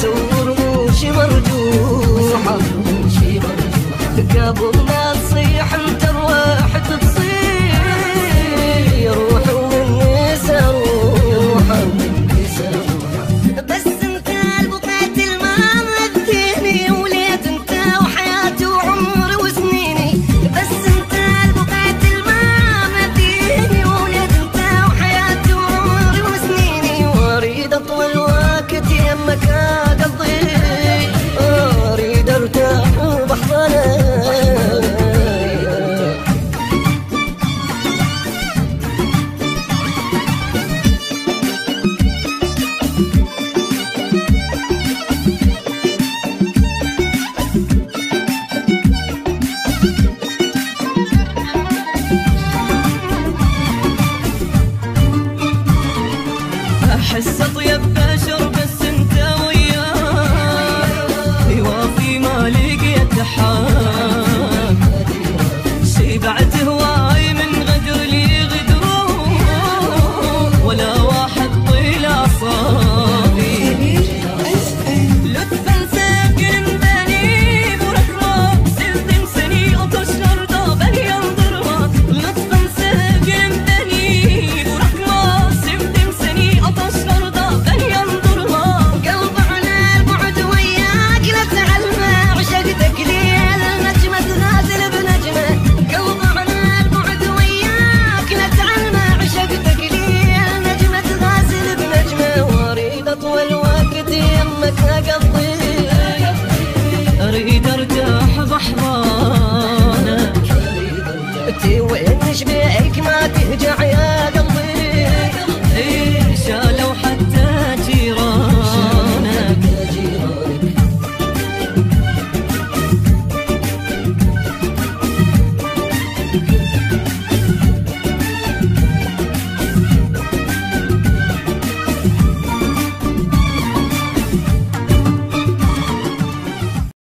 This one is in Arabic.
تصور موشي مرجوحة قبل ما تصيح انت الواحد تصير روح والنسا روحة بس انت البقعة ما مديني وليت انت وحياتي وعمري وسنيني بس انت البقعة ما مديني وليت انت وحياتي وعمري وسنيني واريد اطول وقت يمك اقضي اريد ارتاح وبحضنك احس اطيب بشر بس انت وياي يوافي ما لقيت حال